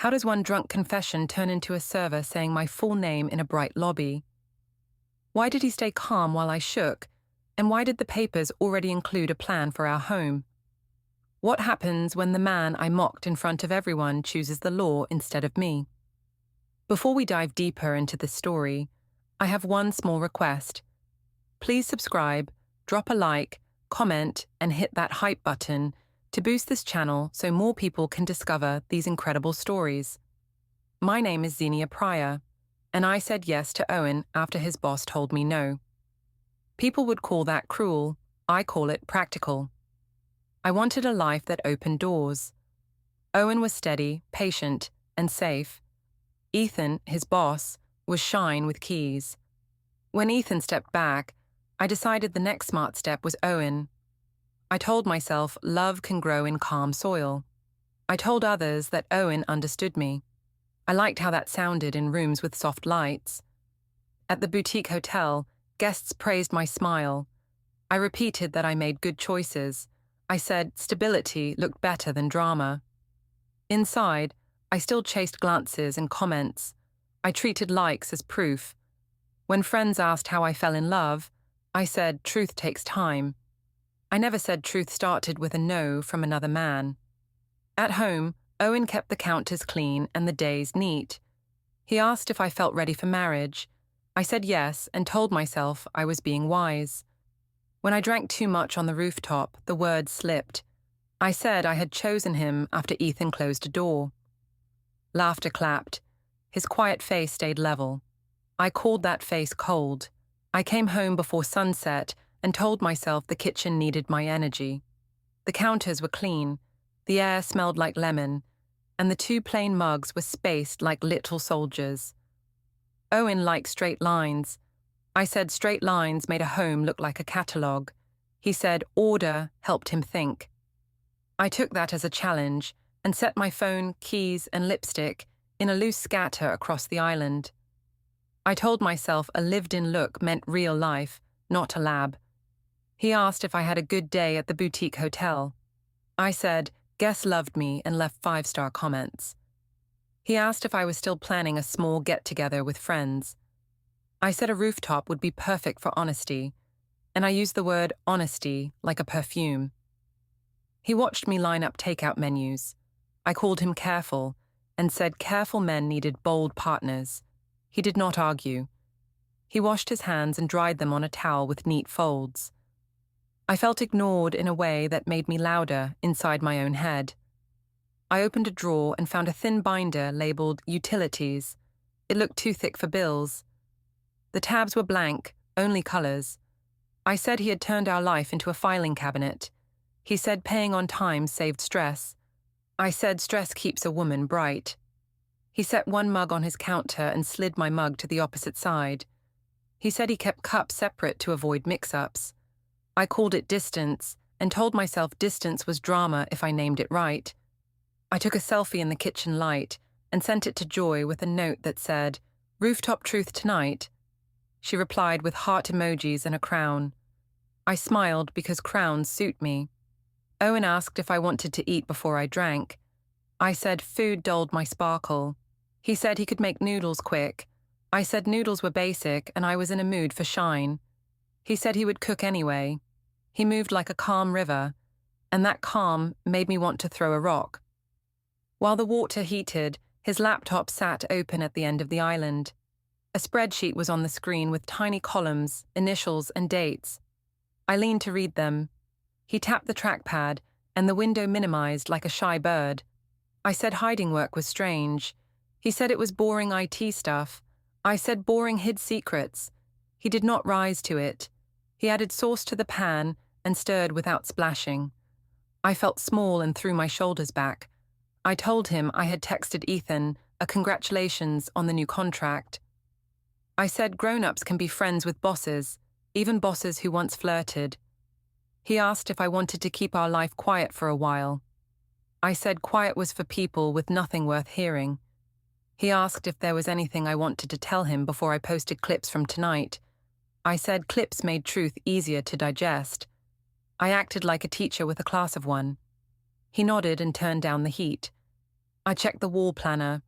How does one drunk confession turn into a server saying my full name in a bright lobby? Why did he stay calm while I shook? And why did the papers already include a plan for our home? What happens when the man I mocked in front of everyone chooses the law instead of me? Before we dive deeper into this story, I have one small request. Please subscribe, drop a like, comment, and hit that hype button to boost this channel so more people can discover these incredible stories. My name is Xenia Pryor, and I said yes to Owen after his boss told me no. People would call that cruel, I call it practical. I wanted a life that opened doors. Owen was steady, patient, and safe. Ethan, his boss, was shine with keys. When Ethan stepped back, I decided the next smart step was Owen. I told myself love can grow in calm soil. I told others that Owen understood me. I liked how that sounded in rooms with soft lights. At the boutique hotel, guests praised my smile. I repeated that I made good choices. I said stability looked better than drama. Inside, I still chased glances and comments. I treated likes as proof. When friends asked how I fell in love, I said truth takes time. I never said truth started with a no from another man. At home, Owen kept the counters clean and the days neat. He asked if I felt ready for marriage. I said yes and told myself I was being wise. When I drank too much on the rooftop, the words slipped. I said I had chosen him after Ethan closed a door. Laughter clapped. His quiet face stayed level. I called that face cold. I came home before sunset and told myself the kitchen needed my energy. The counters were clean, the air smelled like lemon, and the two plain mugs were spaced like little soldiers. Owen liked straight lines. I said straight lines made a home look like a catalogue. He said order helped him think. I took that as a challenge and set my phone, keys, and lipstick in a loose scatter across the island. I told myself a lived-in look meant real life, not a lab. He asked if I had a good day at the boutique hotel. I said, guests loved me and left 5-star comments. He asked if I was still planning a small get-together with friends. I said a rooftop would be perfect for honesty, and I used the word honesty like a perfume. He watched me line up takeout menus. I called him careful and said careful men needed bold partners. He did not argue. He washed his hands and dried them on a towel with neat folds. I felt ignored in a way that made me louder inside my own head. I opened a drawer and found a thin binder labeled Utilities. It looked too thick for bills. The tabs were blank, only colors. I said he had turned our life into a filing cabinet. He said paying on time saved stress. I said stress keeps a woman bright. He set one mug on his counter and slid my mug to the opposite side. He said he kept cups separate to avoid mix-ups. I called it distance and told myself distance was drama if I named it right. I took a selfie in the kitchen light and sent it to Joy with a note that said, "Rooftop truth tonight." She replied with heart emojis and a crown. I smiled because crowns suit me. Owen asked if I wanted to eat before I drank. I said food dulled my sparkle. He said he could make noodles quick. I said noodles were basic and I was in a mood for shine. He said he would cook anyway. He moved like a calm river, and that calm made me want to throw a rock. While the water heated, his laptop sat open at the end of the island. A spreadsheet was on the screen with tiny columns, initials, and dates. I leaned to read them. He tapped the trackpad, and the window minimized like a shy bird. I said hiding work was strange. He said it was boring IT stuff. I said boring hid secrets. He did not rise to it. He added sauce to the pan and stirred without splashing. I felt small and threw my shoulders back. I told him I had texted Ethan a congratulations on the new contract. I said grown-ups can be friends with bosses, even bosses who once flirted. He asked if I wanted to keep our life quiet for a while. I said quiet was for people with nothing worth hearing. He asked if there was anything I wanted to tell him before I posted clips from tonight. I said clips made truth easier to digest. I acted like a teacher with a class of one. He nodded and turned down the heat. I checked the wall planner.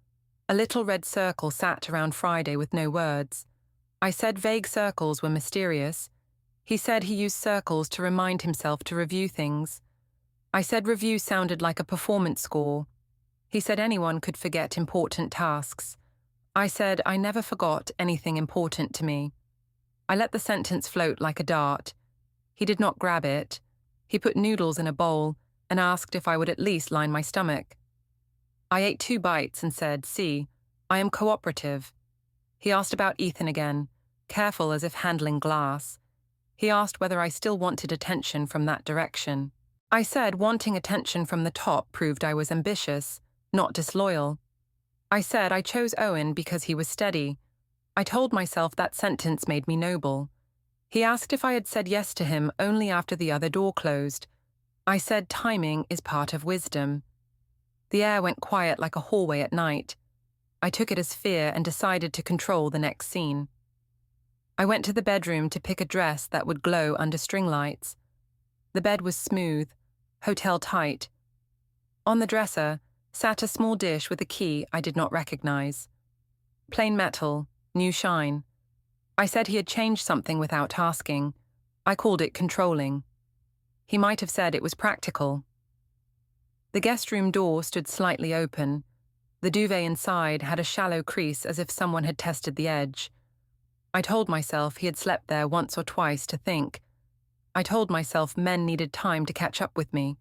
A little red circle sat around Friday with no words. I said vague circles were mysterious. He said he used circles to remind himself to review things. I said review sounded like a performance score. He said anyone could forget important tasks. I said I never forgot anything important to me. I let the sentence float like a dart. He did not grab it. He put noodles in a bowl and asked if I would at least line my stomach. I ate 2 bites and said, "See, I am cooperative." He asked about Ethan again, careful as if handling glass. He asked whether I still wanted attention from that direction. I said wanting attention from the top proved I was ambitious, not disloyal. I said I chose Owen because he was steady. I told myself that sentence made me noble. He asked if I had said yes to him only after the other door closed. I said timing is part of wisdom. The air went quiet like a hallway at night. I took it as fear and decided to control the next scene. I went to the bedroom to pick a dress that would glow under string lights. The bed was smooth, hotel tight. On the dresser sat a small dish with a key I did not recognize. Plain metal, new shine. I said he had changed something without asking. I called it controlling. He might have said it was practical. The guest room door stood slightly open. The duvet inside had a shallow crease as if someone had tested the edge. I told myself he had slept there once or twice to think. I told myself men needed time to catch up with me.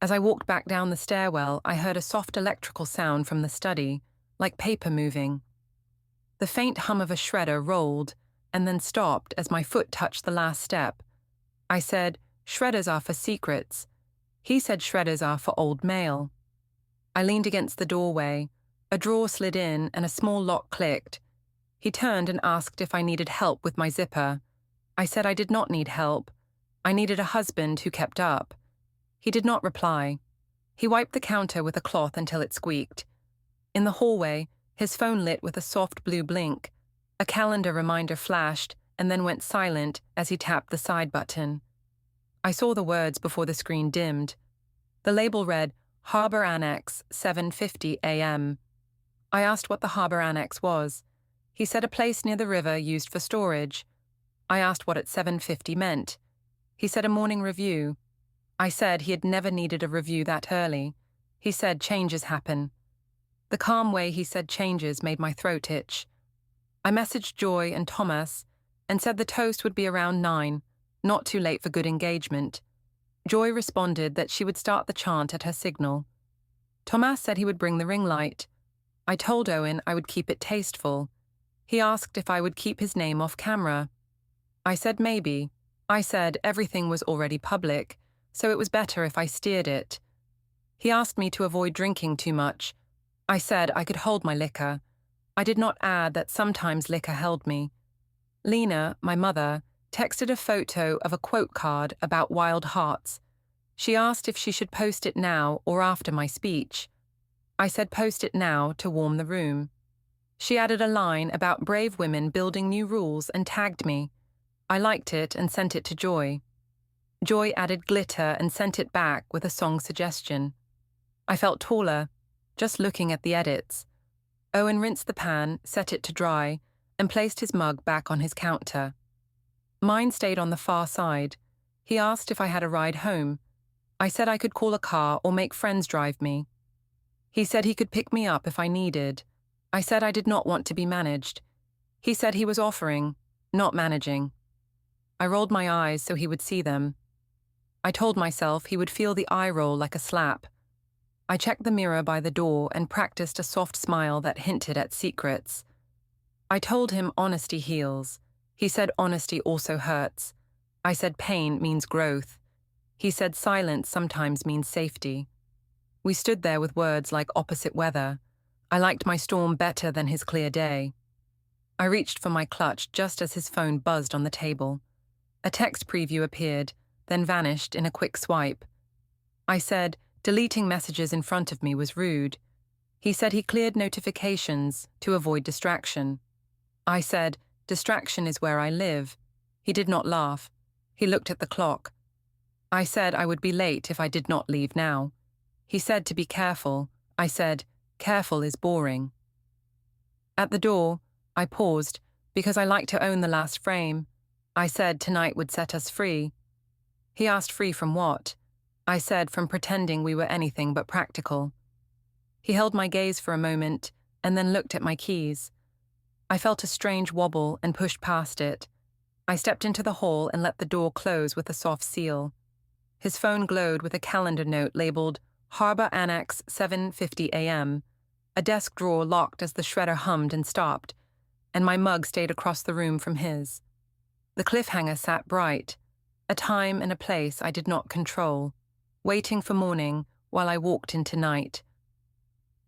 As I walked back down the stairwell, I heard a soft electrical sound from the study, like paper moving. The faint hum of a shredder rolled and then stopped as my foot touched the last step. I said, "Shredders are for secrets." He said shredders are for old mail. I leaned against the doorway. A drawer slid in and a small lock clicked. He turned and asked if I needed help with my zipper. I said I did not need help. I needed a husband who kept up. He did not reply. He wiped the counter with a cloth until it squeaked. In the hallway, his phone lit with a soft blue blink. A calendar reminder flashed and then went silent as he tapped the side button. I saw the words before the screen dimmed. The label read, Harbor Annex, 7:50 a.m. I asked what the Harbor Annex was. He said a place near the river used for storage. I asked what at 7:50 meant. He said a morning review. I said he had never needed a review that early. He said changes happen. The calm way he said changes made my throat itch. I messaged Joy and Thomas and said the toast would be around 9, not too late for good engagement. Joy responded that she would start the chant at her signal. Thomas said he would bring the ring light. I told Owen I would keep it tasteful. He asked if I would keep his name off camera. I said maybe. I said everything was already public, so it was better if I steered it. He asked me to avoid drinking too much. I said I could hold my liquor. I did not add that sometimes liquor held me. Lena, my mother, texted a photo of a quote card about wild hearts. She asked if she should post it now or after my speech. I said post it now to warm the room. She added a line about brave women building new rules and tagged me. I liked it and sent it to Joy. Joy added glitter and sent it back with a song suggestion. I felt taller, just looking at the edits. Owen rinsed the pan, set it to dry, and placed his mug back on his counter. Mine stayed on the far side. He asked if I had a ride home. I said I could call a car or make friends drive me. He said he could pick me up if I needed. I said I did not want to be managed. He said he was offering, not managing. I rolled my eyes so he would see them. I told myself he would feel the eye roll like a slap. I checked the mirror by the door and practiced a soft smile that hinted at secrets. I told him honesty heals. He said honesty also hurts. I said pain means growth. He said silence sometimes means safety. We stood there with words like opposite weather. I liked my storm better than his clear day. I reached for my clutch just as his phone buzzed on the table. A text preview appeared, then vanished in a quick swipe. I said, deleting messages in front of me was rude. He said he cleared notifications to avoid distraction. I said, distraction is where I live. He did not laugh. He looked at the clock. I said I would be late if I did not leave now. He said to be careful. I said, "Careful is boring." At the door, I paused, because I like to own the last frame. I said tonight would set us free. He asked free from what? I said from pretending we were anything but practical. He held my gaze for a moment, and then looked at my keys. I felt a strange wobble and pushed past it. I stepped into the hall and let the door close with a soft seal. His phone glowed with a calendar note labeled Harbor Annex 7:50 a.m. A desk drawer locked as the shredder hummed and stopped, and my mug stayed across the room from his. The cliffhanger sat bright, a time and a place I did not control, waiting for morning while I walked into night.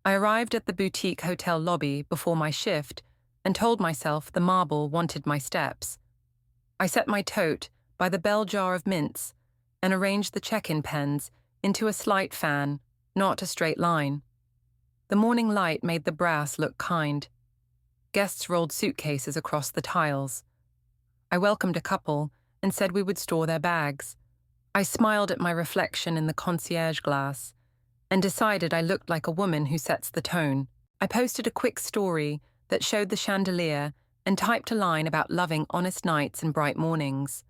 I arrived at the boutique hotel lobby before my shift and told myself the marble wanted my steps. I set my tote by the bell jar of mints and arranged the check-in pens into a slight fan, not a straight line. The morning light made the brass look kind. Guests rolled suitcases across the tiles. I welcomed a couple and said we would store their bags. I smiled at my reflection in the concierge glass and decided I looked like a woman who sets the tone. I posted a quick story that showed the chandelier and typed a line about loving honest nights and bright mornings.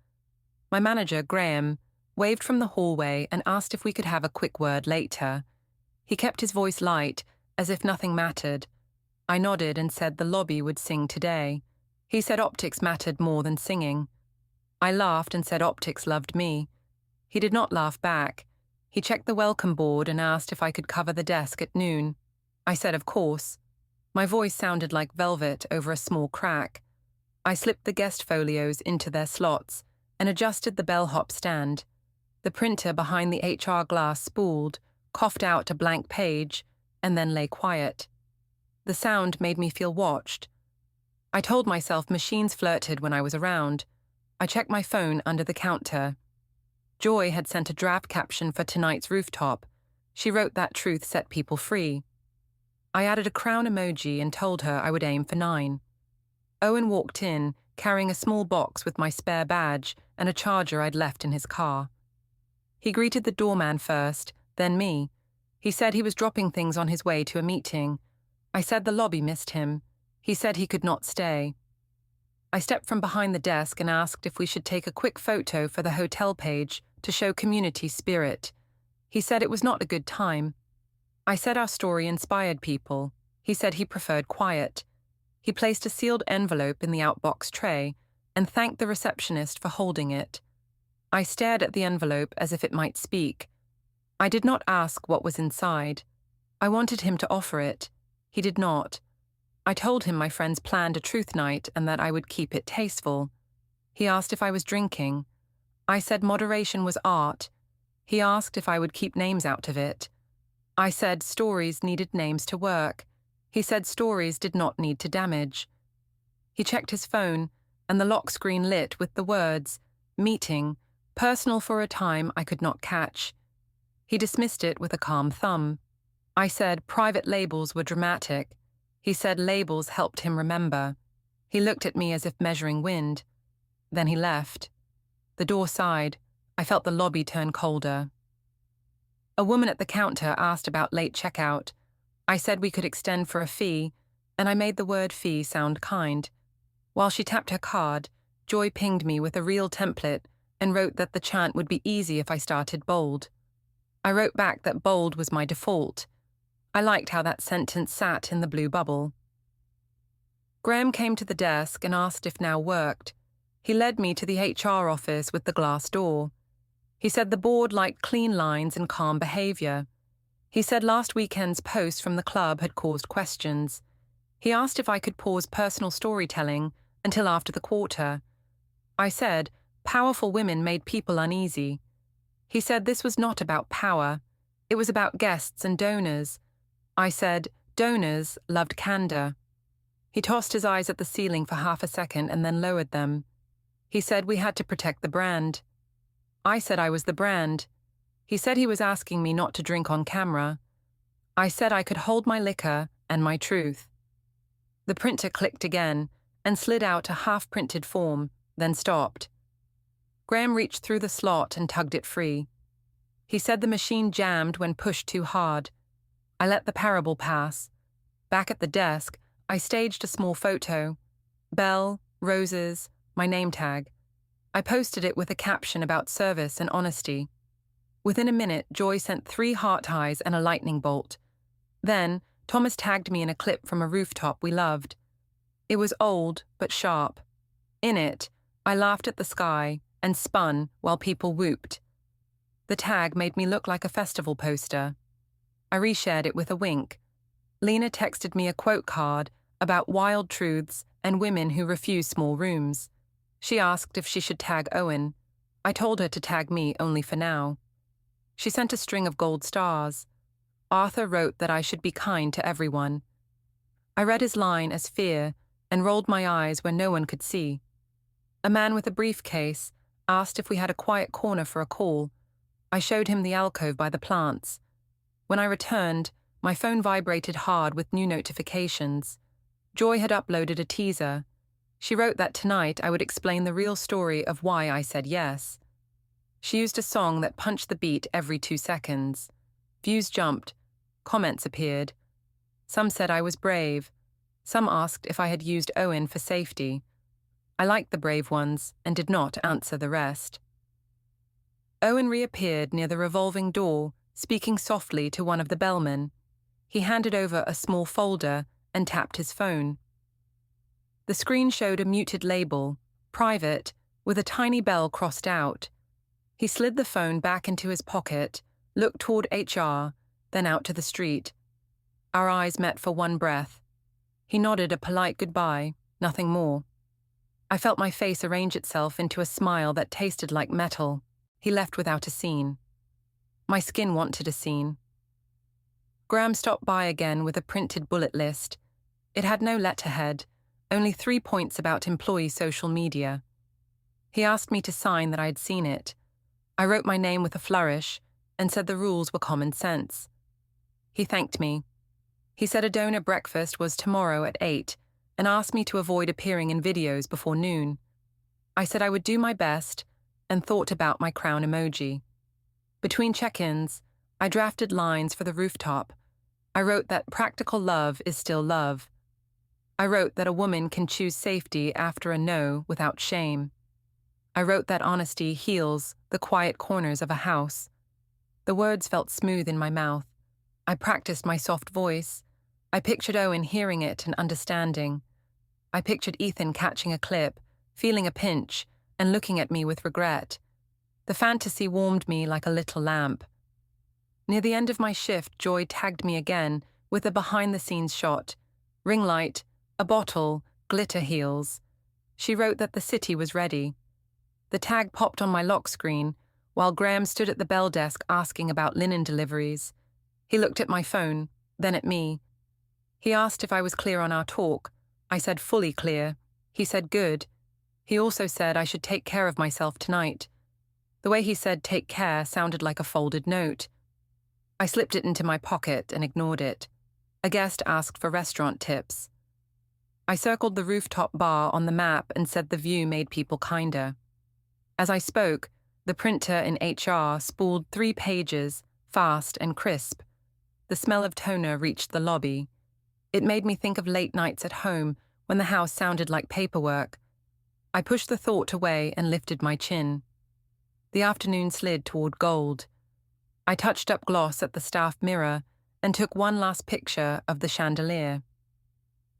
My manager, Graham, waved from the hallway and asked if we could have a quick word later. He kept his voice light, as if nothing mattered. I nodded and said the lobby would sing today. He said optics mattered more than singing. I laughed and said optics loved me. He did not laugh back. He checked the welcome board and asked if I could cover the desk at noon. I said of course. My voice sounded like velvet over a small crack. I slipped the guest folios into their slots and adjusted the bellhop stand. The printer behind the HR glass spooled, coughed out a blank page, and then lay quiet. The sound made me feel watched. I told myself machines flirted when I was around. I checked my phone under the counter. Joy had sent a draft caption for tonight's rooftop. She wrote that truth set people free. I added a crown emoji and told her I would aim for 9. Owen walked in, carrying a small box with my spare badge and a charger I'd left in his car. He greeted the doorman first, then me. He said he was dropping things on his way to a meeting. I said the lobby missed him. He said he could not stay. I stepped from behind the desk and asked if we should take a quick photo for the hotel page to show community spirit. He said it was not a good time. I said our story inspired people. He said he preferred quiet. He placed a sealed envelope in the outbox tray and thanked the receptionist for holding it. I stared at the envelope as if it might speak. I did not ask what was inside. I wanted him to offer it. He did not. I told him my friends planned a truth night and that I would keep it tasteful. He asked if I was drinking. I said moderation was art. He asked if I would keep names out of it. I said stories needed names to work. He said stories did not need to damage. He checked his phone, and the lock screen lit with the words, "Meeting, personal for a time I could not catch." He dismissed it with a calm thumb. I said private labels were dramatic. He said labels helped him remember. He looked at me as if measuring wind. Then he left. The door sighed. I felt the lobby turn colder. A woman at the counter asked about late checkout. I said we could extend for a fee, and I made the word fee sound kind. While she tapped her card, Joy pinged me with a real template and wrote that the chant would be easy if I started bold. I wrote back that bold was my default. I liked how that sentence sat in the blue bubble. Graham came to the desk and asked if now worked. He led me to the HR office with the glass door. He said the board liked clean lines and calm behavior. He said last weekend's post from the club had caused questions. He asked if I could pause personal storytelling until after the quarter. I said powerful women made people uneasy. He said this was not about power. It was about guests and donors. I said donors loved candor. He tossed his eyes at the ceiling for half a second and then lowered them. He said we had to protect the brand. I said I was the brand. He said he was asking me not to drink on camera. I said I could hold my liquor and my truth. The printer clicked again and slid out a half-printed form, then stopped. Graham reached through the slot and tugged it free. He said the machine jammed when pushed too hard. I let the parable pass. Back at the desk, I staged a small photo. Bell, roses, my name tag. I posted it with a caption about service and honesty. Within a minute, Joy sent 3 heart eyes and a lightning bolt. Then, Thomas tagged me in a clip from a rooftop we loved. It was old, but sharp. In it, I laughed at the sky and spun while people whooped. The tag made me look like a festival poster. I reshared it with a wink. Lena texted me a quote card about wild truths and women who refuse small rooms. She asked if she should tag Owen. I told her to tag me only for now. She sent a string of gold stars. Arthur wrote that I should be kind to everyone. I read his line as fear and rolled my eyes where no one could see. A man with a briefcase asked if we had a quiet corner for a call. I showed him the alcove by the plants. When I returned, my phone vibrated hard with new notifications. Joy had uploaded a teaser. She wrote that tonight I would explain the real story of why I said yes. She used a song that punched the beat every 2 seconds. Views jumped. Comments appeared. Some said I was brave. Some asked if I had used Owen for safety. I liked the brave ones and did not answer the rest. Owen reappeared near the revolving door, speaking softly to one of the bellmen. He handed over a small folder and tapped his phone. The screen showed a muted label, private, with a tiny bell crossed out. He slid the phone back into his pocket, looked toward HR, then out to the street. Our eyes met for one breath. He nodded a polite goodbye, nothing more. I felt my face arrange itself into a smile that tasted like metal. He left without a scene. My skin wanted a scene. Graham stopped by again with a printed bullet list. It had no letterhead, only 3 points about employee social media. He asked me to sign that I had seen it. I wrote my name with a flourish and said the rules were common sense. He thanked me. He said a donor breakfast was tomorrow at 8 and asked me to avoid appearing in videos before noon. I said I would do my best and thought about my crown emoji. Between check-ins, I drafted lines for the rooftop. I wrote that practical love is still love. I wrote that a woman can choose safety after a no without shame. I wrote that honesty heals the quiet corners of a house. The words felt smooth in my mouth. I practiced my soft voice. I pictured Owen hearing it and understanding. I pictured Ethan catching a clip, feeling a pinch, and looking at me with regret. The fantasy warmed me like a little lamp. Near the end of my shift, Joy tagged me again with a behind-the-scenes shot. Ring light, a bottle, glitter heels. She wrote that the city was ready. The tag popped on my lock screen, while Graham stood at the bell desk asking about linen deliveries. He looked at my phone, then at me. He asked if I was clear on our talk. I said fully clear. He said good. He also said I should take care of myself tonight. The way he said take care sounded like a folded note. I slipped it into my pocket and ignored it. A guest asked for restaurant tips. I circled the rooftop bar on the map and said the view made people kinder. As I spoke, the printer in HR spooled 3 pages, fast and crisp. The smell of toner reached the lobby. It made me think of late nights at home when the house sounded like paperwork. I pushed the thought away and lifted my chin. The afternoon slid toward gold. I touched up gloss at the staff mirror and took one last picture of the chandelier.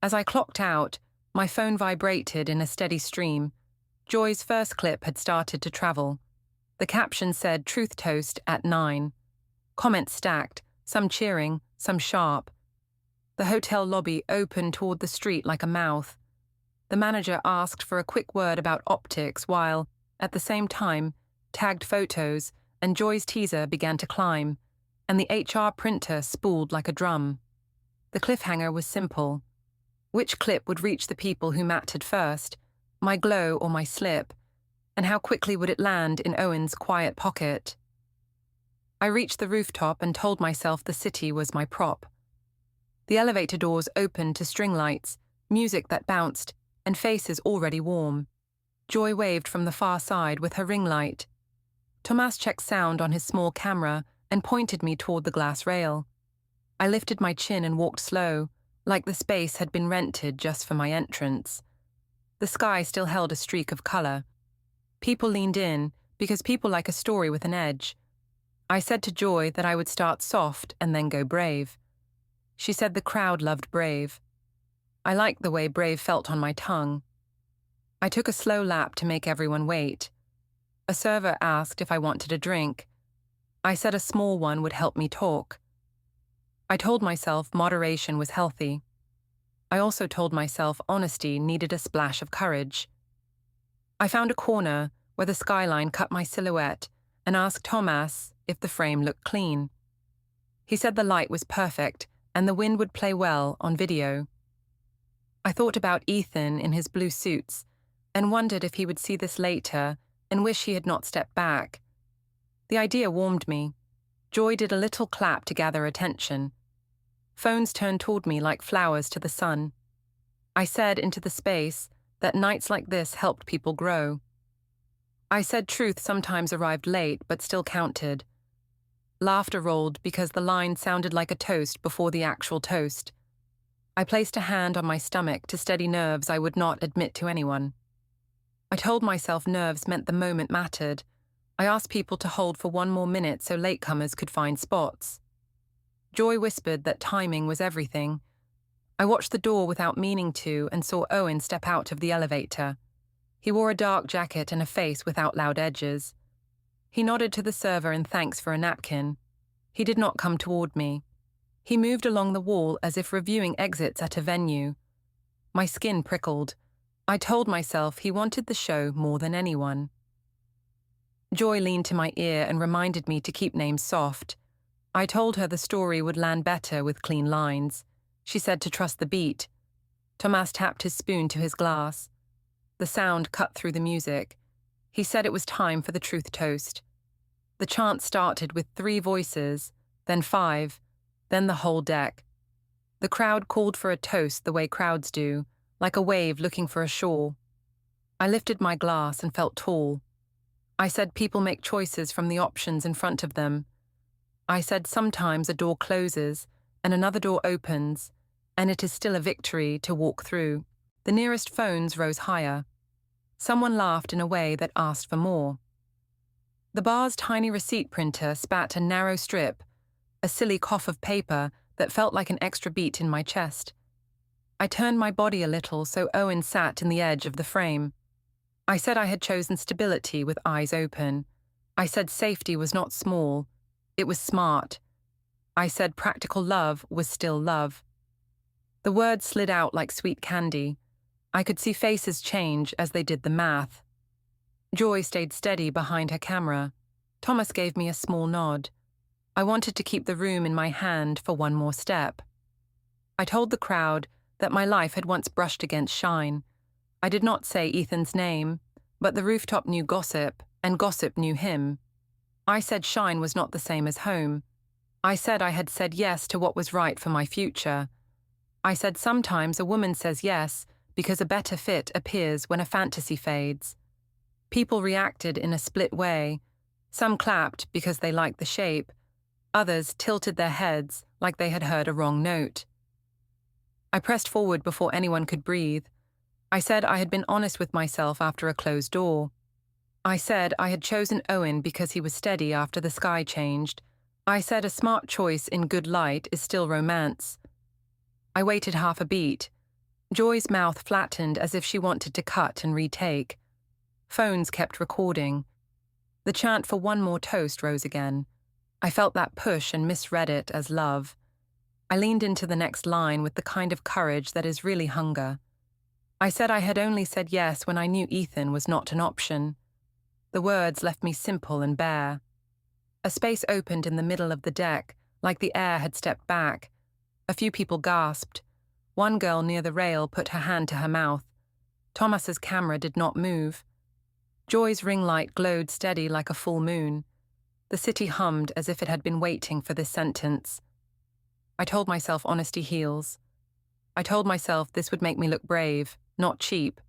As I clocked out, my phone vibrated in a steady stream. Joy's first clip had started to travel. The caption said truth toast at 9. Comments stacked, some cheering, some sharp. The hotel lobby opened toward the street like a mouth. The manager asked for a quick word about optics while, at the same time, tagged photos and Joy's teaser began to climb, and the HR printer spooled like a drum. The cliffhanger was simple. Which clip would reach the people who mattered first, my glow or my slip, and how quickly would it land in Owen's quiet pocket? I reached the rooftop and told myself the city was my prop. The elevator doors opened to string lights, music that bounced, and faces already warm. Joy waved from the far side with her ring light. Tomas checked sound on his small camera and pointed me toward the glass rail. I lifted my chin and walked slow, like the space had been rented just for my entrance. The sky still held a streak of color. People leaned in, because people like a story with an edge. I said to Joy that I would start soft and then go brave. She said the crowd loved brave. I liked the way brave felt on my tongue. I took a slow lap to make everyone wait. A server asked if I wanted a drink. I said a small one would help me talk. I told myself moderation was healthy. I also told myself honesty needed a splash of courage. I found a corner where the skyline cut my silhouette and asked Thomas if the frame looked clean. He said the light was perfect and the wind would play well on video. I thought about Ethan in his blue suits and wondered if he would see this later and wish he had not stepped back. The idea warmed me. Joy did a little clap to gather attention. Phones turned toward me like flowers to the sun. I said into the space that nights like this helped people grow. I said truth sometimes arrived late but still counted. Laughter rolled because the line sounded like a toast before the actual toast. I placed a hand on my stomach to steady nerves I would not admit to anyone. I told myself nerves meant the moment mattered. I asked people to hold for 1 more minute so latecomers could find spots. Joy whispered that timing was everything. I watched the door without meaning to and saw Owen step out of the elevator. He wore a dark jacket and a face without loud edges. He nodded to the server in thanks for a napkin. He did not come toward me. He moved along the wall as if reviewing exits at a venue. My skin prickled. I told myself he wanted the show more than anyone. Joy leaned to my ear and reminded me to keep names soft. I told her the story would land better with clean lines. She said to trust the beat. Thomas tapped his spoon to his glass. The sound cut through the music. He said it was time for the truth toast. The chant started with 3 voices, then 5, then the whole deck. The crowd called for a toast the way crowds do, like a wave looking for a shore. I lifted my glass and felt tall. I said people make choices from the options in front of them. I said sometimes a door closes and another door opens, and it is still a victory to walk through. The nearest phones rose higher. Someone laughed in a way that asked for more. The bar's tiny receipt printer spat a narrow strip, a silly cough of paper that felt like an extra beat in my chest. I turned my body a little so Owen sat in the edge of the frame. I said I had chosen stability with eyes open. I said safety was not small, it was smart. I said practical love was still love. The words slid out like sweet candy. I could see faces change as they did the math. Joy stayed steady behind her camera. Thomas gave me a small nod. I wanted to keep the room in my hand for 1 more step. I told the crowd that my life had once brushed against shine. I did not say Ethan's name, but the rooftop knew gossip, and gossip knew him. I said shine was not the same as home. I said I had said yes to what was right for my future. I said sometimes a woman says yes because a better fit appears when a fantasy fades. People reacted in a split way. Some clapped because they liked the shape. Others tilted their heads like they had heard a wrong note. I pressed forward before anyone could breathe. I said I had been honest with myself after a closed door. I said I had chosen Owen because he was steady after the sky changed. I said a smart choice in good light is still romance. I waited half a beat. Joy's mouth flattened as if she wanted to cut and retake. Phones kept recording. The chant for 1 more toast rose again. I felt that push and misread it as love. I leaned into the next line with the kind of courage that is really hunger. I said I had only said yes when I knew Ethan was not an option. The words left me simple and bare. A space opened in the middle of the deck, like the air had stepped back. A few people gasped. One girl near the rail put her hand to her mouth. Thomas's camera did not move. Joy's ring light glowed steady like a full moon. The city hummed as if it had been waiting for this sentence. I told myself honesty heals. I told myself this would make me look brave, not cheap.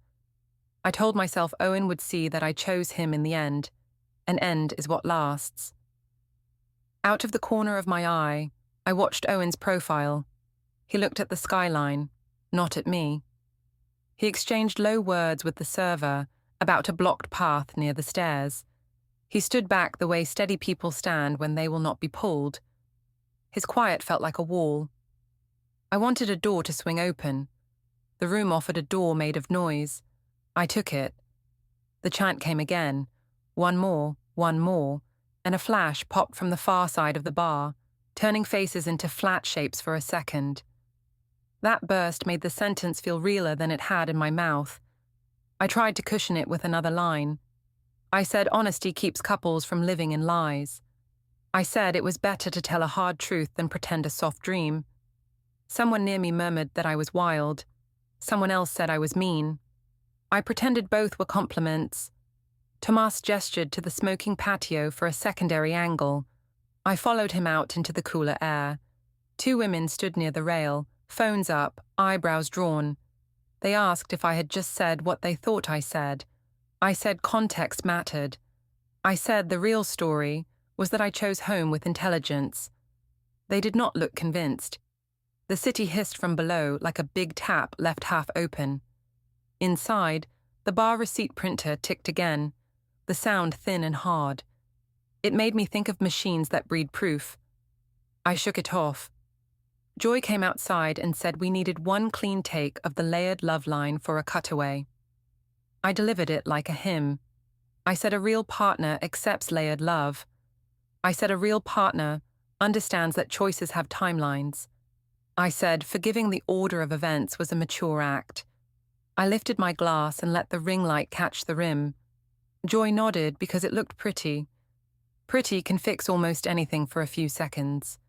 I told myself Owen would see that I chose him in the end. An end is what lasts. Out of the corner of my eye, I watched Owen's profile. He looked at the skyline, not at me. He exchanged low words with the server about a blocked path near the stairs. He stood back the way steady people stand when they will not be pulled. His quiet felt like a wall. I wanted a door to swing open. The room offered a door made of noise. I took it. The chant came again. One more, and a flash popped from the far side of the bar, turning faces into flat shapes for a second. That burst made the sentence feel realer than it had in my mouth. I tried to cushion it with another line. I said honesty keeps couples from living in lies. I said it was better to tell a hard truth than pretend a soft dream. Someone near me murmured that I was wild. Someone else said I was mean. I pretended both were compliments. Tomas gestured to the smoking patio for a secondary angle. I followed him out into the cooler air. Two women stood near the rail, phones up, eyebrows drawn. They asked if I had just said what they thought I said. I said context mattered. I said the real story was that I chose home with intelligence. They did not look convinced. The city hissed from below like a big tap left half open. Inside, the bar receipt printer ticked again, the sound thin and hard. It made me think of machines that breed proof. I shook it off. Joy came outside and said we needed one clean take of the layered love line for a cutaway. I delivered it like a hymn. I said a real partner accepts layered love. I said a real partner understands that choices have timelines. I said forgiving the order of events was a mature act. I lifted my glass and let the ring light catch the rim. Joy nodded because it looked pretty. Pretty can fix almost anything for a few seconds.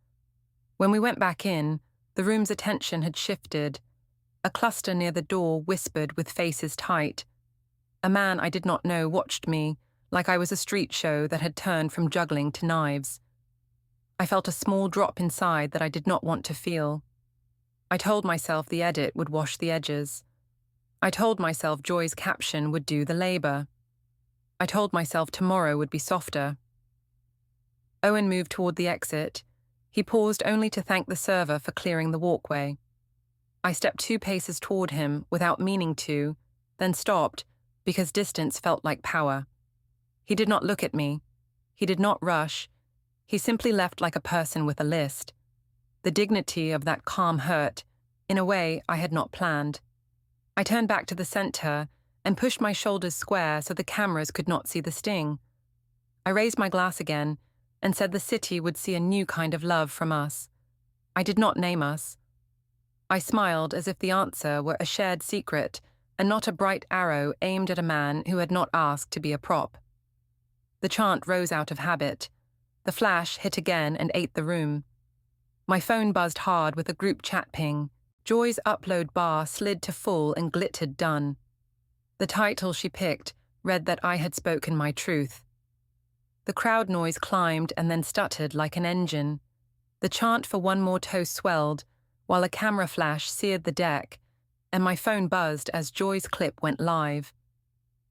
When we went back in, the room's attention had shifted. A cluster near the door whispered with faces tight. A man I did not know watched me, like I was a street show that had turned from juggling to knives. I felt a small drop inside that I did not want to feel. I told myself the edit would wash the edges. I told myself Joy's caption would do the labor. I told myself tomorrow would be softer. Owen moved toward the exit. He paused only to thank the server for clearing the walkway. I stepped 2 paces toward him without meaning to, then stopped because distance felt like power. He did not look at me. He did not rush. He simply left like a person with a list. The dignity of that calm hurt, in a way I had not planned. I turned back to the center and pushed my shoulders square so the cameras could not see the sting. I raised my glass again and said the city would see a new kind of love from us. I did not name us. I smiled as if the answer were a shared secret and not a bright arrow aimed at a man who had not asked to be a prop. The chant rose out of habit. The flash hit again and ate the room. My phone buzzed hard with a group chat ping. Joy's upload bar slid to full and glittered done. The title she picked read that I had spoken my truth. The crowd noise climbed and then stuttered like an engine. The chant for one more toast swelled, while a camera flash seared the deck, and my phone buzzed as Joy's clip went live.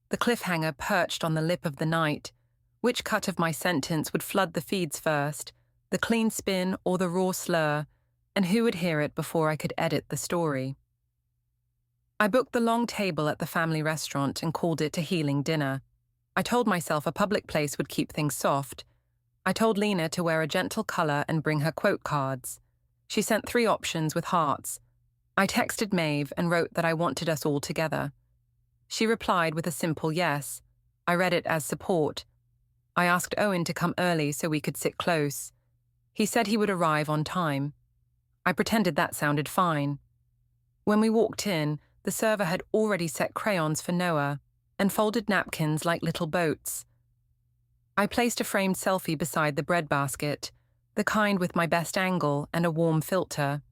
The cliffhanger perched on the lip of the night. Which cut of my sentence would flood the feeds first, the clean spin or the raw slur, and who would hear it before I could edit the story? I booked the long table at the family restaurant and called it a healing dinner. I told myself a public place would keep things soft. I told Lena to wear a gentle color and bring her quote cards. She sent 3 options with hearts. I texted Maeve and wrote that I wanted us all together. She replied with a simple yes. I read it as support. I asked Owen to come early so we could sit close. He said he would arrive on time. I pretended that sounded fine. When we walked in, the server had already set crayons for Noah and folded napkins like little boats. I placed a framed selfie beside the breadbasket, the kind with my best angle and a warm filter.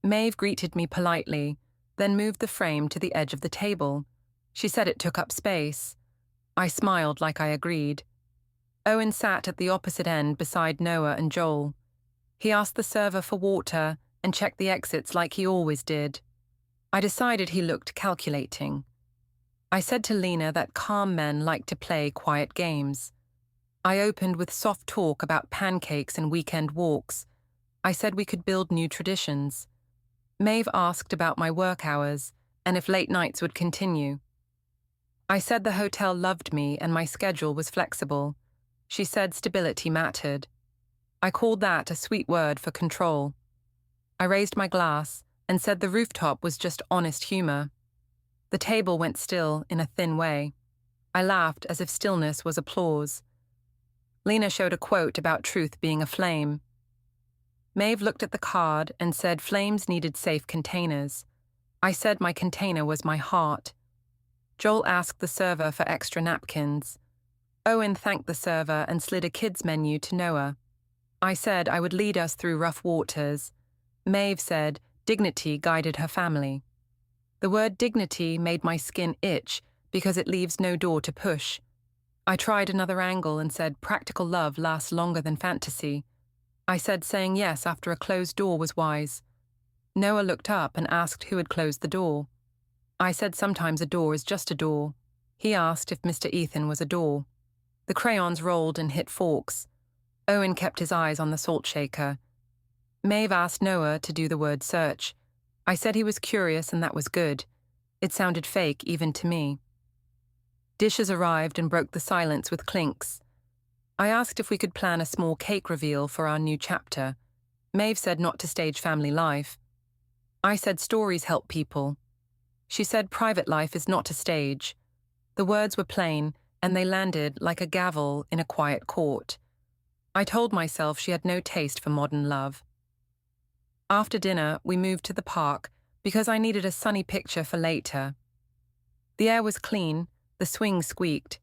Maeve greeted me politely, then moved the frame to the edge of the table. She said it took up space. I smiled like I agreed. Owen sat at the opposite end beside Noah and Joel. He asked the server for water and checked the exits like he always did. I decided he looked calculating. I said to Lena that calm men like to play quiet games. I opened with soft talk about pancakes and weekend walks. I said we could build new traditions. Maeve asked about my work hours and if late nights would continue. I said the hotel loved me and my schedule was flexible. She said stability mattered. I called that a sweet word for control. I raised my glass and said the rooftop was just honest humor. The table went still in a thin way. I laughed as if stillness was applause. Lena showed a quote about truth being a flame. Maeve looked at the card and said flames needed safe containers. I said my container was my heart. Joel asked the server for extra napkins. Owen thanked the server and slid a kids' menu to Noah. I said I would lead us through rough waters. Maeve said dignity guided her family. The word dignity made my skin itch because it leaves no door to push. I tried another angle and said practical love lasts longer than fantasy. I said saying yes after a closed door was wise. Noah looked up and asked who had closed the door. I said sometimes a door is just a door. He asked if Mr. Ethan was a door. The crayons rolled and hit forks. Owen kept his eyes on the salt shaker. Maeve asked Noah to do the word search. I said he was curious and that was good. It sounded fake even to me. Dishes arrived and broke the silence with clinks. I asked if we could plan a small cake reveal for our new chapter. Maeve said not to stage family life. I said stories help people. She said private life is not a stage. The words were plain, and they landed like a gavel in a quiet court. I told myself she had no taste for modern love. After dinner, we moved to the park because I needed a sunny picture for later. The air was clean, the swing squeaked.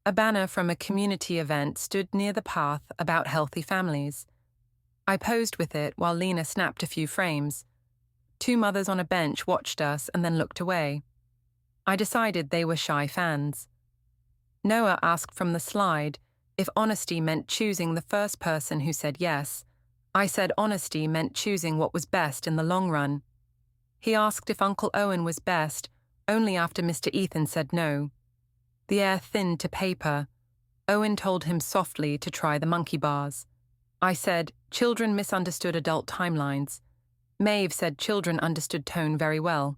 A banner from a community event stood near the path about healthy families. I posed with it while Lena snapped a few frames. 2 mothers on a bench watched us and then looked away. I decided they were shy fans. Noah asked from the slide if honesty meant choosing the first person who said yes. I said honesty meant choosing what was best in the long run. He asked if Uncle Owen was best only after Mr. Ethan said no. The air thinned to paper. Owen told him softly to try the monkey bars. I said children misunderstood adult timelines. Maeve said children understood tone very well.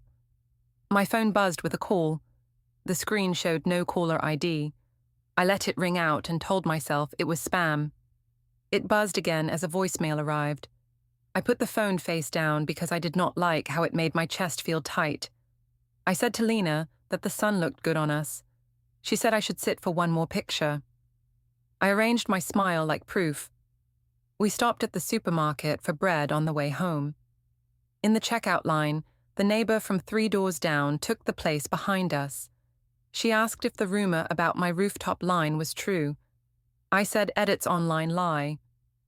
My phone buzzed with a call. The screen showed no caller ID. I let it ring out and told myself it was spam. It buzzed again as a voicemail arrived. I put the phone face down because I did not like how it made my chest feel tight. I said to Lena that the sun looked good on us. She said I should sit for one more picture. I arranged my smile like proof. We stopped at the supermarket for bread on the way home. In the checkout line, the neighbor from 3 doors down took the place behind us. She asked if the rumor about my rooftop line was true. I said edits online lie.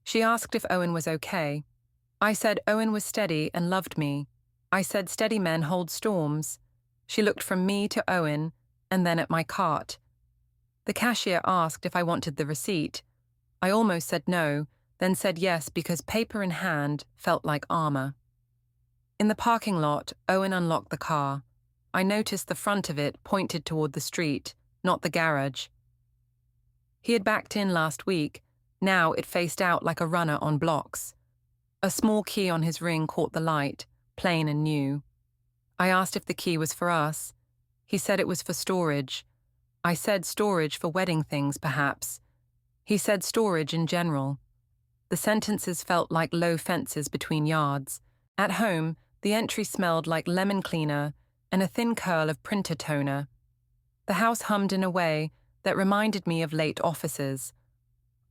She asked if Owen was okay. I said Owen was steady and loved me. I said steady men hold storms. She looked from me to Owen and then at my cart. The cashier asked if I wanted the receipt. I almost said no, then said yes because paper in hand felt like armor. In the parking lot, Owen unlocked the car. I noticed the front of it pointed toward the street, not the garage. He had backed in last week. Now it faced out like a runner on blocks. A small key on his ring caught the light, plain and new. I asked if the key was for us. He said it was for storage. I said storage for wedding things, perhaps. He said storage in general. The sentences felt like low fences between yards. At home, the entry smelled like lemon cleaner and a thin curl of printer toner. The house hummed in a way that reminded me of late offices.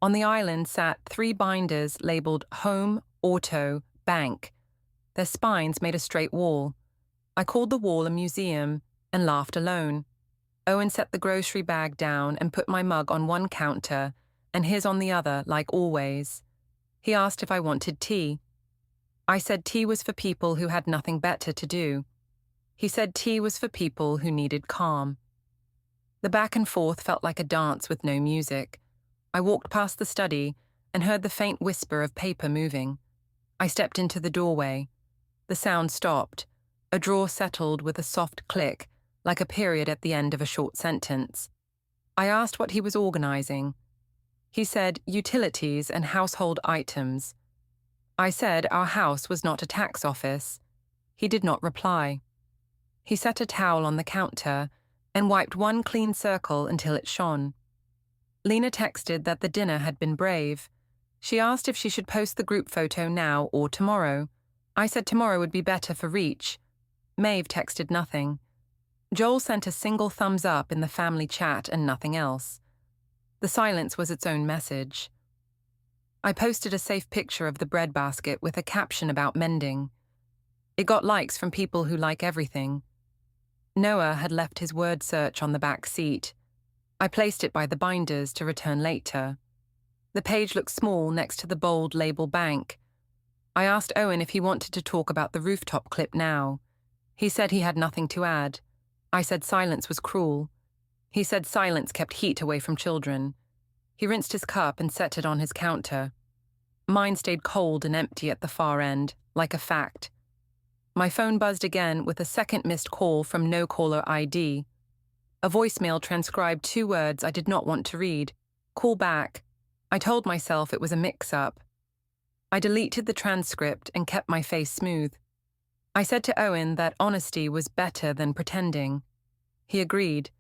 On the island sat 3 binders labeled home, auto, bank. Their spines made a straight wall. I called the wall a museum and laughed alone. Owen set the grocery bag down and put my mug on one counter and his on the other, like always. He asked if I wanted tea. I said tea was for people who had nothing better to do. He said tea was for people who needed calm. The back and forth felt like a dance with no music. I walked past the study and heard the faint whisper of paper moving. I stepped into the doorway. The sound stopped. A drawer settled with a soft click, like a period at the end of a short sentence. I asked what he was organizing. He said utilities and household items. I said our house was not a tax office. He did not reply. He set a towel on the counter and wiped one clean circle until it shone. Lena texted that the dinner had been brave. She asked if she should post the group photo now or tomorrow. I said tomorrow would be better for reach. Maeve texted nothing. Joel sent a single thumbs up in the family chat and nothing else. The silence was its own message. I posted a safe picture of the breadbasket with a caption about mending. It got likes from people who like everything. Noah had left his word search on the back seat. I placed it by the binders to return later. The page looked small next to the bold label bank. I asked Owen if he wanted to talk about the rooftop clip now. He said he had nothing to add. I said silence was cruel. He said silence kept heat away from children. He rinsed his cup and set it on his counter. Mine stayed cold and empty at the far end, like a fact. My phone buzzed again with a second missed call from no caller ID. A voicemail transcribed 2 words I did not want to read. Call back. I told myself it was a mix-up. I deleted the transcript and kept my face smooth. I said to Owen that honesty was better than pretending. He agreed.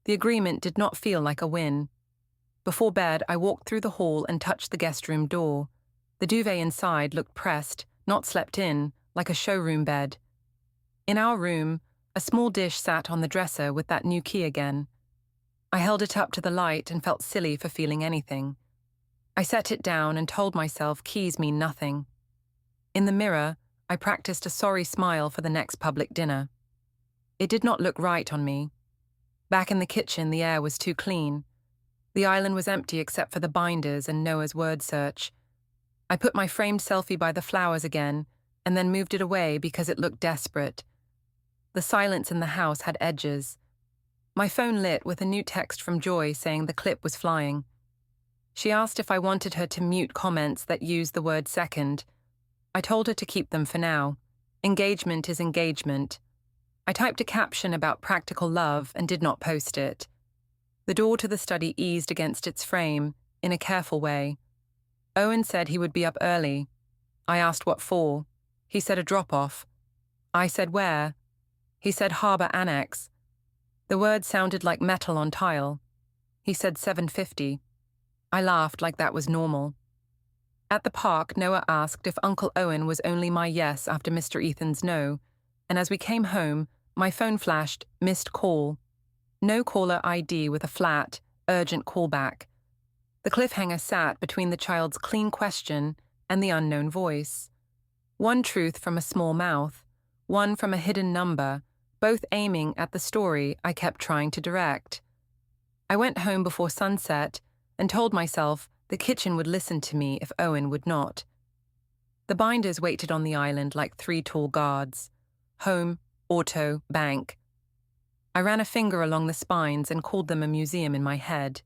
The agreement did not feel like a win. Before bed, I walked through the hall and touched the guest room door. The duvet inside looked pressed, not slept in, like a showroom bed. In our room, a small dish sat on the dresser with that new key again. I held it up to the light and felt silly for feeling anything. I set it down and told myself keys mean nothing. In the mirror, I practiced a sorry smile for the next public dinner. It did not look right on me. Back in the kitchen, the air was too clean. The island was empty except for the binders and Noah's word search. I put my framed selfie by the flowers again and then moved it away because it looked desperate. The silence in the house had edges. My phone lit with a new text from Joy saying the clip was flying. She asked if I wanted her to mute comments that used the word second. I told her to keep them for now. Engagement is engagement. I typed a caption about practical love and did not post it. The door to the study eased against its frame, in a careful way. Owen said he would be up early. I asked what for. He said a drop-off. I said where. He said Harbour Annex. The word sounded like metal on tile. He said 750. I laughed like that was normal. At the park, Noah asked if Uncle Owen was only my yes after Mr. Ethan's no, and as we came home, my phone flashed, missed call. No caller ID with a flat, urgent callback. The cliffhanger sat between the child's clean question and the unknown voice. One truth from a small mouth, one from a hidden number, both aiming at the story I kept trying to direct. I went home before sunset and told myself the kitchen would listen to me if Owen would not. The binders waited on the island like 3 tall guards. Home, auto, bank. I ran a finger along the spines and called them a museum in my head.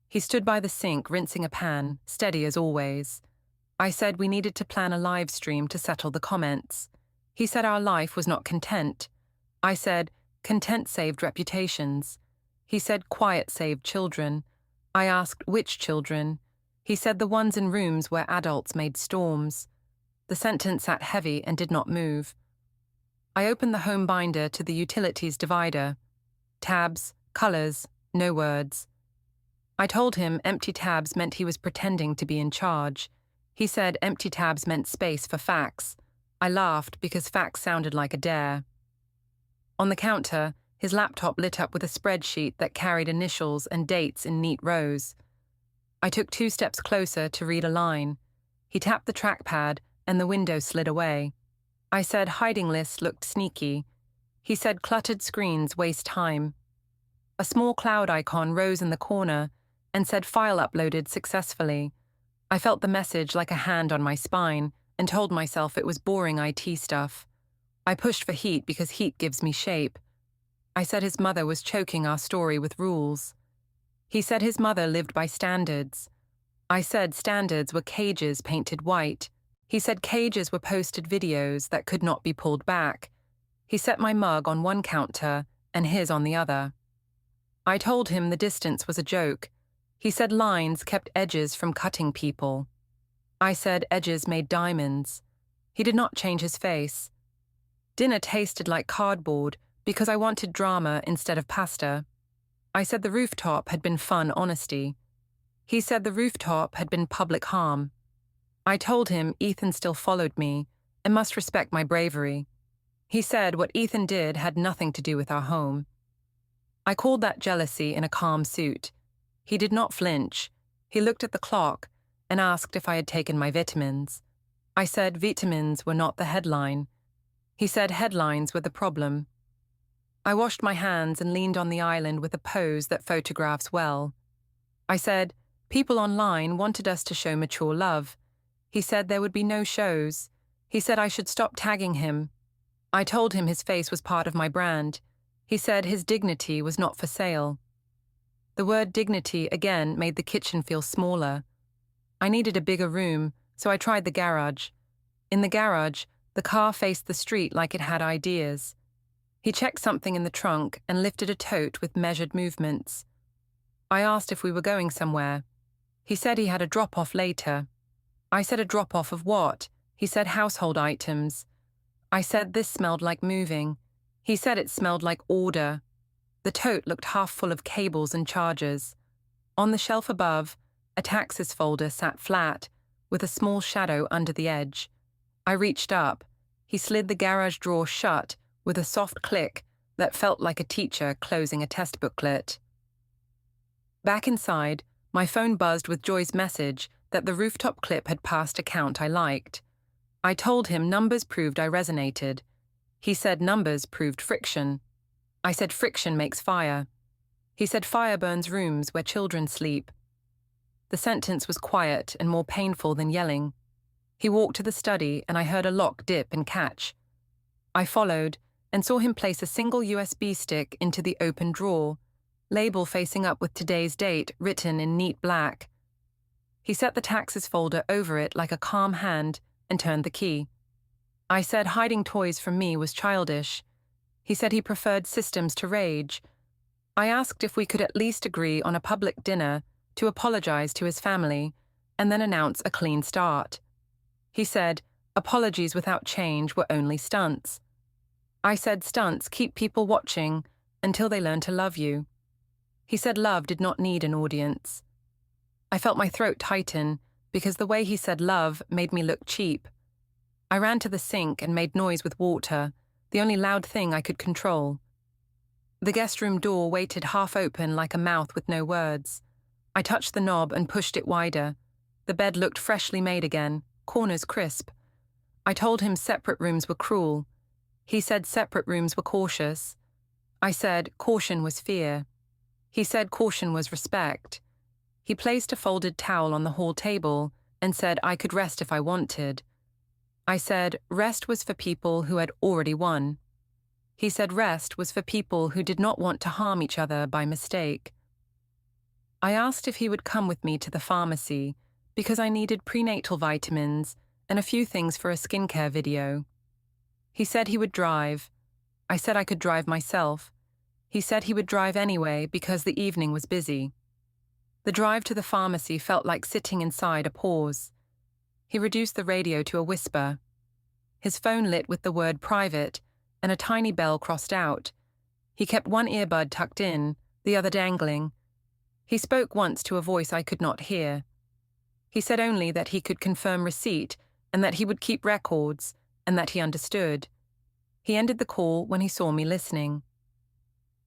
He stood by the sink, rinsing a pan, steady as always. I said we needed to plan a live stream to settle the comments. He said our life was not content. I said, content saved reputations. He said quiet saved children. I asked which children. He said the ones in rooms where adults made storms. The sentence sat heavy and did not move. I opened the home binder to the utilities divider. Tabs, colors, no words. I told him empty tabs meant he was pretending to be in charge. He said empty tabs meant space for facts. I laughed because facts sounded like a dare. On the counter, his laptop lit up with a spreadsheet that carried initials and dates in neat rows. I took 2 steps closer to read a line. He tapped the trackpad and the window slid away. I said hiding list looked sneaky. He said cluttered screens waste time. A small cloud icon rose in the corner and said file uploaded successfully. I felt the message like a hand on my spine and told myself it was boring IT stuff. I pushed for heat because heat gives me shape. I said his mother was choking our story with rules. He said his mother lived by standards. I said standards were cages painted white. He said cages were posted videos that could not be pulled back. He set my mug on one counter and his on the other. I told him the distance was a joke. He said lines kept edges from cutting people. I said edges made diamonds. He did not change his face. Dinner tasted like cardboard because I wanted drama instead of pasta. I said the rooftop had been fun honesty. He said the rooftop had been public harm. I told him Ethan still followed me and must respect my bravery. He said what Ethan did had nothing to do with our home. I called that jealousy in a calm suit. He did not flinch. He looked at the clock and asked if I had taken my vitamins. I said vitamins were not the headline. He said headlines were the problem. I washed my hands and leaned on the island with a pose that photographs well. I said, people online wanted us to show mature love. He said there would be no shows. He said I should stop tagging him. I told him his face was part of my brand. He said his dignity was not for sale. The word dignity again made the kitchen feel smaller. I needed a bigger room, so I tried the garage. In the garage, the car faced the street like it had ideas. He checked something in the trunk and lifted a tote with measured movements. I asked if we were going somewhere. He said he had a drop-off later. I said a drop-off of what? He said household items. I said this smelled like moving. He said it smelled like order. The tote looked half full of cables and chargers. On the shelf above, a taxes folder sat flat, with a small shadow under the edge. I reached up. He slid the garage drawer shut with a soft click that felt like a teacher closing a test booklet. Back inside, my phone buzzed with Joy's message that the rooftop clip had passed a count I liked. I told him numbers proved I resonated. He said numbers proved friction. I said friction makes fire. He said fire burns rooms where children sleep. The sentence was quiet and more painful than yelling. He walked to the study and I heard a lock dip and catch. I followed and saw him place a single USB stick into the open drawer, label facing up with today's date written in neat black. He set the taxes folder over it like a calm hand and turned the key. I said hiding toys from me was childish. He said he preferred systems to rage. I asked if we could at least agree on a public dinner to apologize to his family and then announce a clean start. He said apologies without change were only stunts. I said stunts keep people watching until they learn to love you. He said love did not need an audience. I felt my throat tighten because the way he said love made me look cheap. I ran to the sink and made noise with water, the only loud thing I could control. The guest room door waited half open like a mouth with no words. I touched the knob and pushed it wider. The bed looked freshly made again, corners crisp. I told him separate rooms were cruel. He said separate rooms were cautious. I said caution was fear. He said caution was respect. He placed a folded towel on the hall table and said I could rest if I wanted. I said rest was for people who had already won. He said rest was for people who did not want to harm each other by mistake. I asked if he would come with me to the pharmacy because I needed prenatal vitamins and a few things for a skincare video. He said he would drive. I said I could drive myself. He said he would drive anyway because the evening was busy. The drive to the pharmacy felt like sitting inside a pause. He reduced the radio to a whisper. His phone lit with the word private, and a tiny bell crossed out. He kept one earbud tucked in, the other dangling. He spoke once to a voice I could not hear. He said only that he could confirm receipt and that he would keep records, and that he understood. He ended the call when he saw me listening.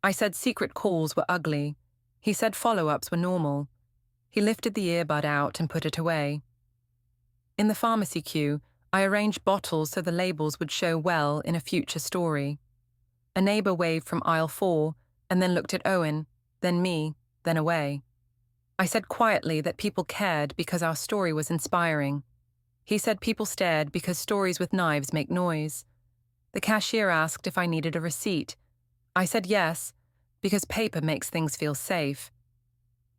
I said secret calls were ugly. He said follow-ups were normal. He lifted the earbud out and put it away. In the pharmacy queue, I arranged bottles so the labels would show well in a future story. A neighbor waved from aisle 4 and then looked at Owen, then me, then away. I said quietly that people cared because our story was inspiring. He said people stared because stories with knives make noise. The cashier asked if I needed a receipt. I said yes, because paper makes things feel safe.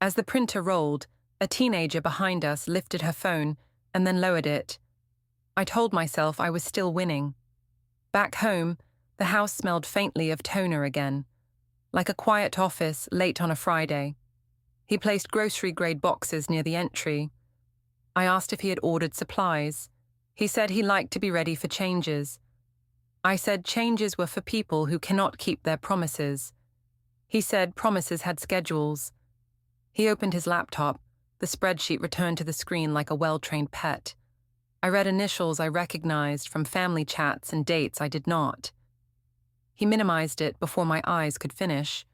As the printer rolled, a teenager behind us lifted her phone and then lowered it. I told myself I was still winning. Back home, the house smelled faintly of toner again, like a quiet office late on a Friday. He placed grocery-grade boxes near the entry. I asked if he had ordered supplies. He said he liked to be ready for changes. I said changes were for people who cannot keep their promises. He said promises had schedules. He opened his laptop. The spreadsheet returned to the screen like a well-trained pet. I read initials I recognized from family chats and dates I did not. He minimized it before my eyes could finish.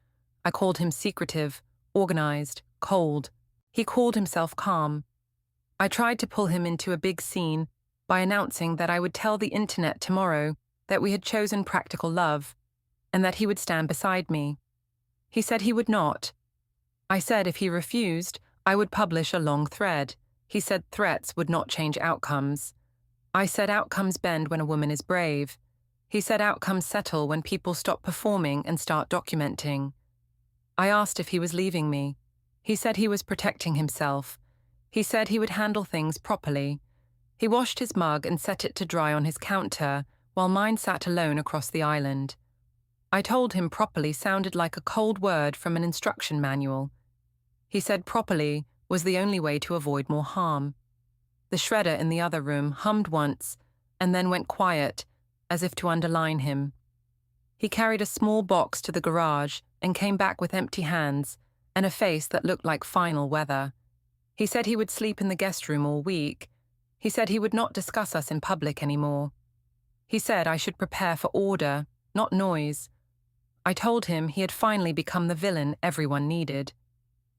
I called him secretive, organized, cold. He called himself calm. I tried to pull him into a big scene by announcing that I would tell the internet tomorrow that we had chosen practical love and that he would stand beside me. He said he would not. I said if he refused, I would publish a long thread. He said threats would not change outcomes. I said outcomes bend when a woman is brave. He said outcomes settle when people stop performing and start documenting. I asked if he was leaving me. He said he was protecting himself. He said he would handle things properly. He washed his mug and set it to dry on his counter, while mine sat alone across the island. I told him properly sounded like a cold word from an instruction manual. He said properly was the only way to avoid more harm. The shredder in the other room hummed once and then went quiet, as if to underline him. He carried a small box to the garage and came back with empty hands and a face that looked like final weather. He said he would sleep in the guest room all week. He said he would not discuss us in public anymore. He said I should prepare for order, not noise. I told him he had finally become the villain everyone needed.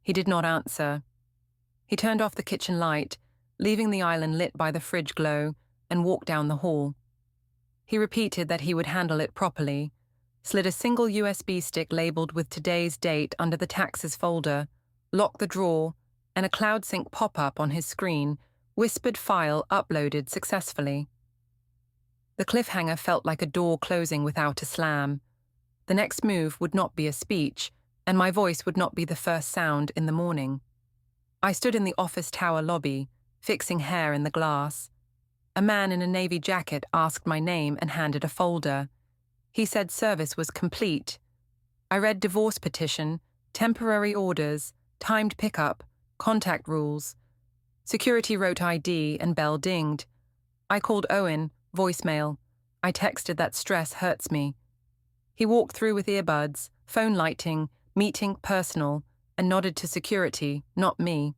He did not answer. He turned off the kitchen light, leaving the island lit by the fridge glow, and walked down the hall. He repeated that he would handle it properly, slid a single USB stick labeled with today's date under the taxes folder, locked the drawer, and a cloud sync pop-up on his screen whispered file uploaded successfully. The cliffhanger felt like a door closing without a slam. The next move would not be a speech, and my voice would not be the first sound in the morning. I stood in the office tower lobby, fixing hair in the glass. A man in a navy jacket asked my name and handed a folder. He said service was complete. I read divorce petition, temporary orders, timed pickup, contact rules. Security wrote ID and bell dinged. I called Owen, voicemail. I texted that stress hurts me. He walked through with earbuds, phone lighting, meeting personal, and nodded to security, not me.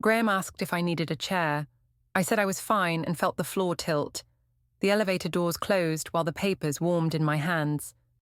Graham asked if I needed a chair. I said I was fine and felt the floor tilt. The elevator doors closed while the papers warmed in my hands.